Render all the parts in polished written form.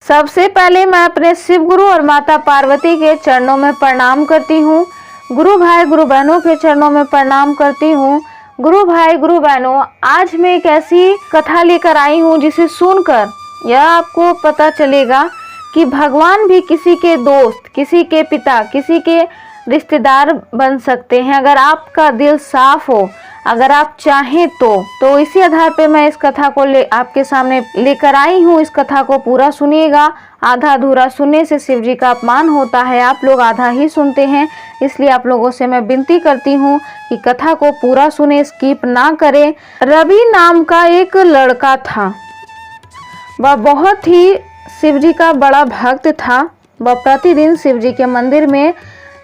सबसे पहले मैं अपने शिव गुरु और माता पार्वती के चरणों में प्रणाम करती हूँ। गुरु भाई गुरु बहनों के चरणों में प्रणाम करती हूँ। गुरु भाई गुरु बहनों, आज मैं एक ऐसी कथा लेकर आई हूँ जिसे सुनकर यह आपको पता चलेगा कि भगवान भी किसी के दोस्त, किसी के पिता, किसी के रिश्तेदार बन सकते हैं अगर आपका दिल साफ हो, अगर आप चाहें तो इसी आधार पे मैं इस कथा को आपके सामने लेकर आई हूँ। इस कथा को पूरा सुनिएगा। आधा अधूरा सुनने से शिव जी का अपमान होता है। आप लोग आधा ही सुनते हैं, इसलिए आप लोगों से मैं विनती करती हूँ कि कथा को पूरा सुने, स्किप ना करें। रवि नाम का एक लड़का था। वह बहुत ही शिव जी का बड़ा भक्त था। वह प्रतिदिन शिव जी के मंदिर में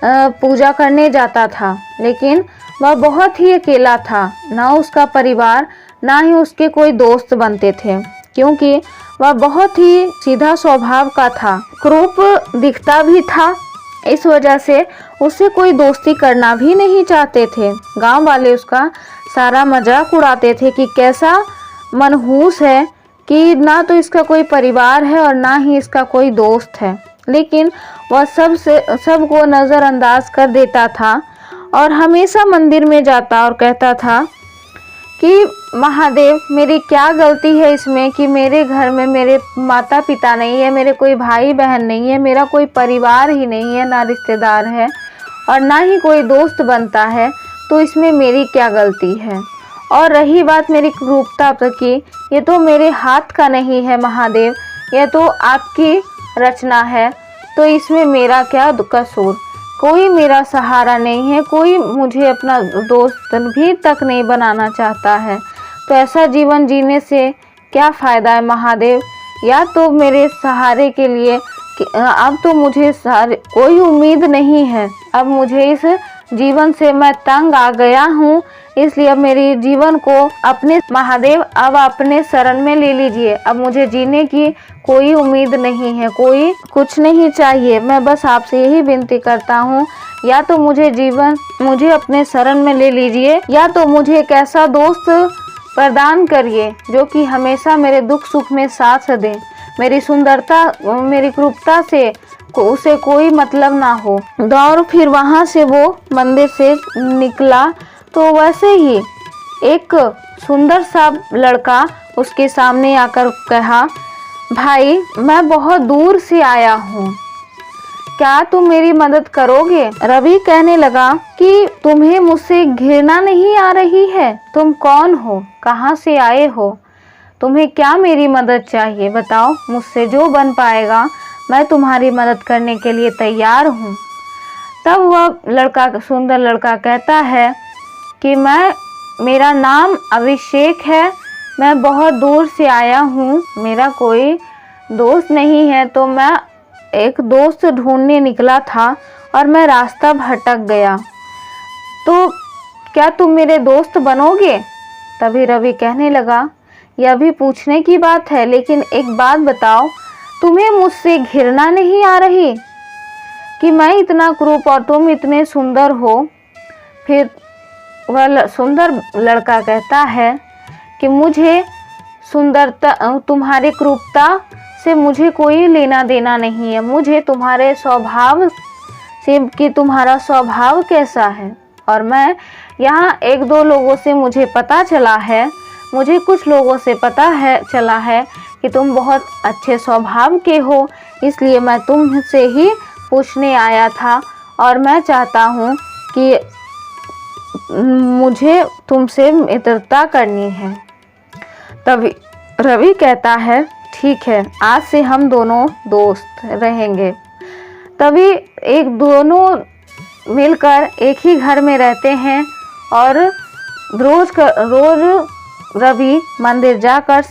पूजा करने जाता था, लेकिन वह बहुत ही अकेला था। ना उसका परिवार, ना ही उसके कोई दोस्त बनते थे, क्योंकि वह बहुत ही सीधा स्वभाव का था। क्रूप दिखता भी था, इस वजह से उससे कोई दोस्ती करना भी नहीं चाहते थे। गांव वाले उसका सारा मजाक उड़ाते थे कि कैसा मनहूस है कि ना तो इसका कोई परिवार है और ना ही इसका कोई दोस्त है। लेकिन वह सबको नज़रअंदाज कर देता था और हमेशा मंदिर में जाता और कहता था कि महादेव, मेरी क्या गलती है इसमें कि मेरे घर में मेरे माता पिता नहीं है, मेरे कोई भाई बहन नहीं है, मेरा कोई परिवार ही नहीं है, ना रिश्तेदार है और ना ही कोई दोस्त बनता है, तो इसमें मेरी क्या गलती है। और रही बात मेरी क्रूरता की, ये तो मेरे हाथ का नहीं है महादेव, यह तो आपकी रचना है, तो इसमें मेरा क्या कसूर। कोई मेरा सहारा नहीं है, कोई मुझे अपना दोस्त भी तक नहीं बनाना चाहता है, तो ऐसा जीवन जीने से क्या फ़ायदा है महादेव। या तो मेरे सहारे के लिए अब तो मुझे कोई उम्मीद नहीं है। अब मुझे इस जीवन से मैं तंग आ गया हूँ, इसलिए अब मेरे जीवन को अपने महादेव अब अपने शरण में ले लीजिए। अब मुझे जीने की कोई उम्मीद नहीं है, कोई कुछ नहीं चाहिए। मैं बस आपसे यही विनती करता हूँ, या तो मुझे अपने शरण में ले लीजिए, या तो मुझे एक ऐसा दोस्त प्रदान करिए जो कि हमेशा मेरे दुख सुख में साथ दे। मेरी सुंदरता, मेरी क्रूरता से उसे कोई मतलब ना हो। और फिर वहाँ से वो मंदिर से निकला तो वैसे ही एक सुंदर सा लड़का उसके सामने आकर कहा, भाई मैं बहुत दूर से आया हूँ, क्या तुम मेरी मदद करोगे। रवि कहने लगा कि तुम्हें मुझसे घृणा नहीं आ रही है? तुम कौन हो, कहाँ से आए हो, तुम्हें क्या मेरी मदद चाहिए, बताओ। मुझसे जो बन पाएगा मैं तुम्हारी मदद करने के लिए तैयार हूँ। तब वह सुंदर लड़का कहता है कि मेरा नाम अभिषेक है, मैं बहुत दूर से आया हूँ, मेरा कोई दोस्त नहीं है, तो मैं एक दोस्त ढूंढने निकला था और मैं रास्ता भटक गया, तो क्या तुम मेरे दोस्त बनोगे। तभी रवि कहने लगा, यह भी पूछने की बात है, लेकिन एक बात बताओ, तुम्हें मुझसे घृणा नहीं आ रही कि मैं इतना क्रूप और तुम इतने सुंदर हो। फिर वह सुंदर लड़का कहता है कि मुझे सुंदरता, तुम्हारी क्रूरता से मुझे कोई लेना देना नहीं है, मुझे तुम्हारे स्वभाव से कि तुम्हारा स्वभाव कैसा है। और मैं यहाँ एक दो लोगों से मुझे पता चला है, मुझे कुछ लोगों से चला है कि तुम बहुत अच्छे स्वभाव के हो, इसलिए मैं तुमसे ही पूछने आया था और मैं चाहता हूँ कि मुझे तुमसे मित्रता करनी है। तभी रवि कहता है, ठीक है, आज से हम दोनों दोस्त रहेंगे। तभी दोनों मिलकर एक ही घर में रहते हैं और रोज रवि मंदिर जाकर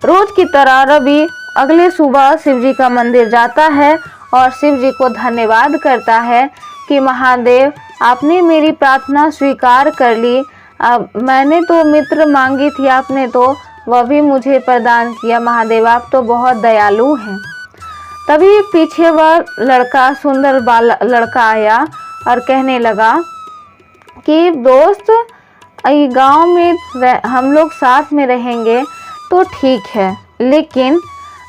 रोज की तरह रवि अगले सुबह शिव जी का मंदिर जाता है और शिव जी को धन्यवाद करता है कि महादेव, आपने मेरी प्रार्थना स्वीकार कर ली। अब मैंने तो मित्र मांगी थी, आपने तो वह भी मुझे प्रदान किया। महादेव, आप तो बहुत दयालु हैं। तभी पीछे वह सुंदर लड़का आया और कहने लगा कि दोस्त, गांव में हम लोग साथ में रहेंगे तो ठीक है, लेकिन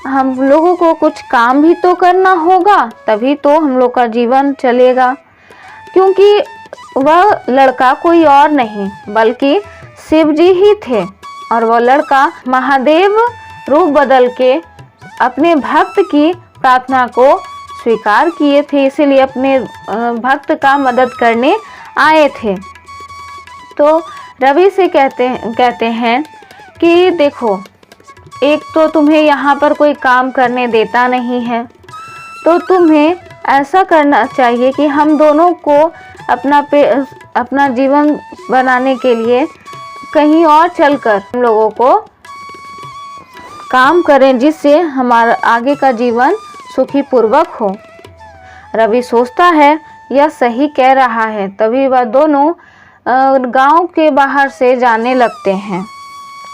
हम लोगों को कुछ काम भी तो करना होगा, तभी तो हम लोग का जीवन चलेगा। क्योंकि वह लड़का कोई और नहीं बल्कि शिव जी ही थे, और वह लड़का महादेव रूप बदल के अपने भक्त की प्रार्थना को स्वीकार किए थे, इसीलिए अपने भक्त का मदद करने आए थे। तो रवि से कहते हैं कि देखो, एक तो तुम्हें यहाँ पर कोई काम करने देता नहीं है, तो तुम्हें ऐसा करना चाहिए कि हम दोनों को अपना जीवन बनाने के लिए कहीं और चलकर हम लोगों को काम करें, जिससे हमारा आगे का जीवन सुखी पूर्वक हो। रवि सोचता है यह सही कह रहा है, तभी वह दोनों गांव के बाहर से जाने लगते हैं,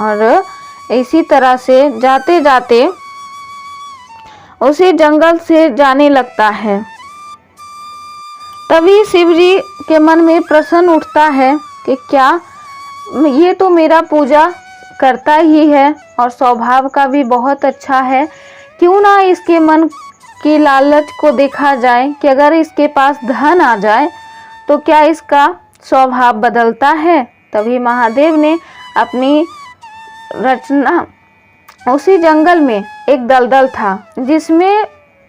और इसी तरह से जाते जाते उसी जंगल से जाने लगता है। तभी शिव जी के मन में प्रश्न उठता है कि क्या ये तो मेरा पूजा करता ही है और स्वभाव का भी बहुत अच्छा है, क्यों ना इसके मन की लालच को देखा जाए कि अगर इसके पास धन आ जाए तो क्या इसका स्वभाव बदलता है। तभी महादेव ने अपनी रचना, उसी जंगल में एक दलदल था जिसमें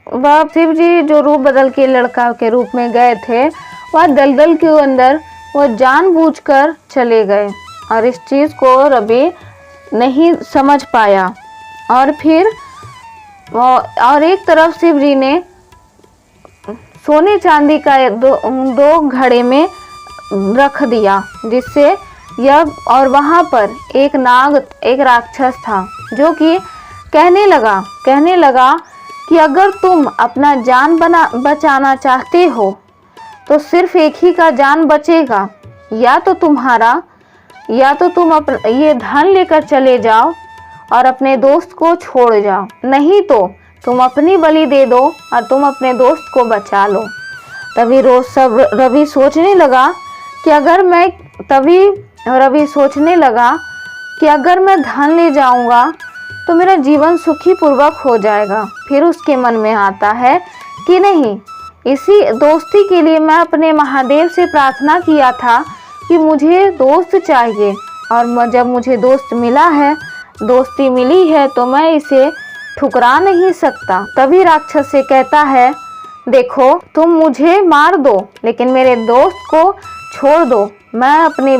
वह शिव जी जो रूप बदल के लड़का के रूप में गए थे, वह दलदल के अंदर वह जानबूझकर चले गए, और इस चीज़ को रवि नहीं समझ पाया। और फिर और एक तरफ शिव जी ने सोने चांदी का दो घड़े में रख दिया, जिससे यह, और वहाँ पर एक राक्षस था जो कि कहने लगा कि अगर तुम अपना जान बचाना चाहते हो तो सिर्फ एक ही का जान बचेगा, या तो तुम ये धन लेकर चले जाओ और अपने दोस्त को छोड़ जाओ, नहीं तो तुम अपनी बलि दे दो और तुम अपने दोस्त को बचा लो। तभी रवि सोचने लगा कि अगर मैं धन ले जाऊंगा तो मेरा जीवन सुखी पूर्वक हो जाएगा। फिर उसके मन में आता है कि नहीं, इसी दोस्ती के लिए मैं अपने महादेव से प्रार्थना किया था कि मुझे दोस्त चाहिए, और जब मुझे दोस्ती मिली है तो मैं इसे ठुकरा नहीं सकता। तभी राक्षस से कहता है, देखो, तुम मुझे मार दो लेकिन मेरे दोस्त को छोड़ दो, मैं अपनी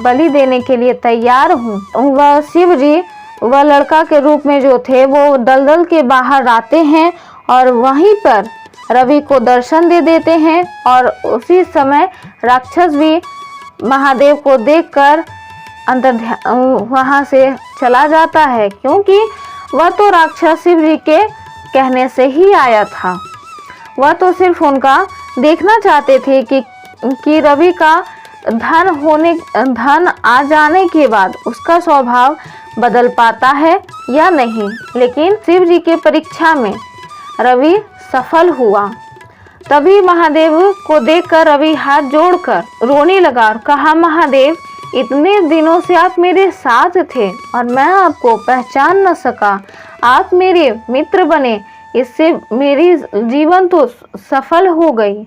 बलि देने के लिए तैयार हूँ। वह शिव जी वह लड़का के रूप में जो थे वो दलदल के बाहर आते हैं और वहीं पर रवि को दर्शन दे देते हैं, और उसी समय राक्षस भी महादेव को देखकर वहाँ से चला जाता है, क्योंकि वह तो राक्षस शिव जी के कहने से ही आया था। वह तो सिर्फ उनका देखना चाहते थे कि रवि का धन आ जाने के बाद उसका स्वभाव बदल पाता है या नहीं। लेकिन शिव जी के परीक्षा में रवि सफल हुआ। तभी महादेव को देखकर रवि हाथ जोड़कर रोने लगा और कहा, महादेव, इतने दिनों से आप मेरे साथ थे और मैं आपको पहचान न सका, आप मेरे मित्र बने, इससे मेरी जीवन तो सफल हो गई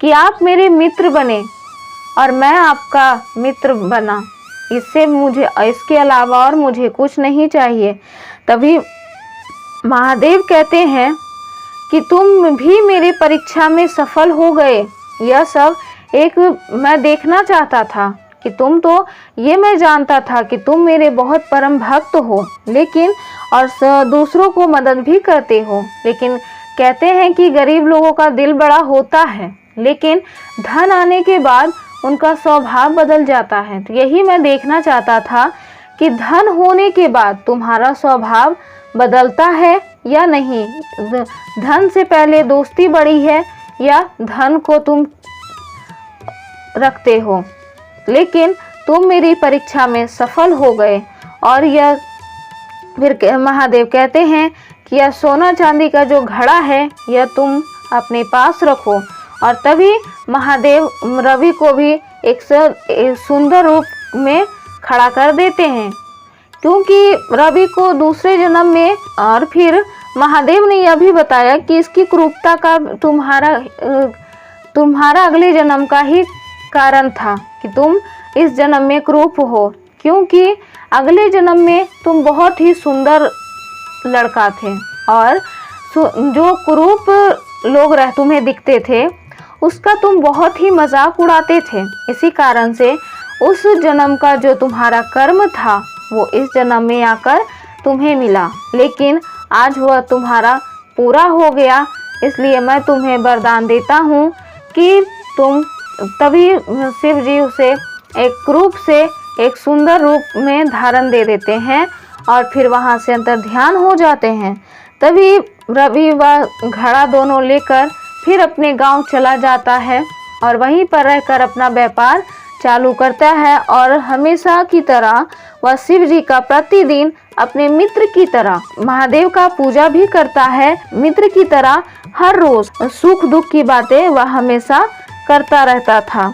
कि आप मेरे मित्र बने और मैं आपका मित्र बना, इसके अलावा और मुझे कुछ नहीं चाहिए। तभी महादेव कहते हैं कि तुम भी मेरी परीक्षा में सफल हो गए। यह सब मैं देखना चाहता था कि मैं जानता था कि तुम मेरे बहुत परम भक्त हो, लेकिन और दूसरों को मदद भी करते हो। लेकिन कहते हैं कि गरीब लोगों का दिल बड़ा होता है, लेकिन धन आने के बाद उनका स्वभाव बदल जाता है। तो यही मैं देखना चाहता था कि धन होने के बाद तुम्हारा स्वभाव बदलता है या नहीं, धन से पहले दोस्ती बड़ी है या धन को तुम रखते हो। लेकिन तुम मेरी परीक्षा में सफल हो गए। और यह फिर महादेव कहते हैं कि यह सोना चांदी का जो घड़ा है यह तुम अपने पास रखो। और तभी महादेव रवि को भी एक सुंदर रूप में खड़ा कर देते हैं, क्योंकि रवि को दूसरे जन्म में और फिर महादेव ने यह भी बताया कि इसकी क्रूरता का तुम्हारा अगले जन्म का ही कारण था कि तुम इस जन्म में क्रूप हो, क्योंकि अगले जन्म में तुम बहुत ही सुंदर लड़का थे और जो कुरूप लोग तुम्हें दिखते थे उसका तुम बहुत ही मजाक उड़ाते थे। इसी कारण से उस जन्म का जो तुम्हारा कर्म था वो इस जन्म में आकर तुम्हें मिला, लेकिन आज वह तुम्हारा पूरा हो गया। इसलिए मैं तुम्हें वरदान देता हूँ कि तुम तभी शिव जी उसे एक रूप से एक सुंदर रूप में धारण दे देते हैं और फिर वहाँ से अंतर ध्यान हो जाते हैं। तभी रवि व घड़ा दोनों लेकर फिर अपने गांव चला जाता है और वहीं पर रहकर अपना व्यापार चालू करता है और हमेशा की तरह वह शिव जी का प्रतिदिन अपने मित्र की तरह महादेव का पूजा भी करता है। मित्र की तरह हर रोज सुख दुख की बातें वह हमेशा करता रहता था।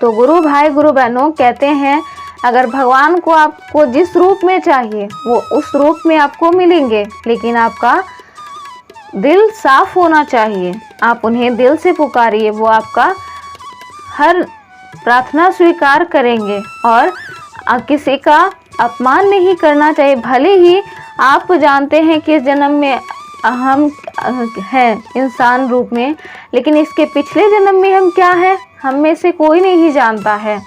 तो गुरु भाई गुरु बहनों कहते हैं, अगर भगवान को आपको जिस रूप में चाहिए वो उस रूप में आपको मिलेंगे, लेकिन आपका दिल साफ होना चाहिए। आप उन्हें दिल से पुकारिए, वो आपका हर प्रार्थना स्वीकार करेंगे और किसी का अपमान नहीं करना चाहिए। भले ही आप जानते हैं कि इस जन्म में हम हैं इंसान रूप में, लेकिन इसके पिछले जन्म में हम क्या हैं हम में से कोई नहीं जानता है।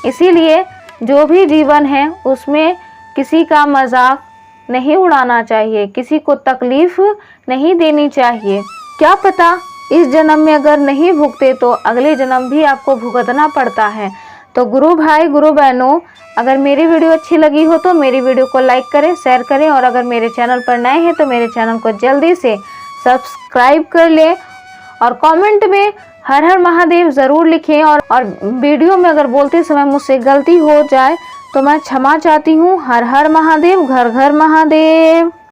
इसीलिए जो भी जीवन है उसमें किसी का मजाक नहीं उड़ाना चाहिए, किसी को तकलीफ नहीं देनी चाहिए। क्या पता इस जन्म में अगर नहीं भुगते तो अगले जन्म भी आपको भुगतना पड़ता है। तो गुरु भाई गुरु बहनों, अगर मेरी वीडियो अच्छी लगी हो तो मेरी वीडियो को लाइक करें, शेयर करें और अगर मेरे चैनल पर नए हैं तो मेरे चैनल को जल्दी से सब्सक्राइब कर लें और कमेंट में हर हर महादेव ज़रूर लिखें। और वीडियो में अगर बोलते समय मुझसे गलती हो जाए तो मैं क्षमा चाहती हूँ। हर हर महादेव, घर घर महादेव।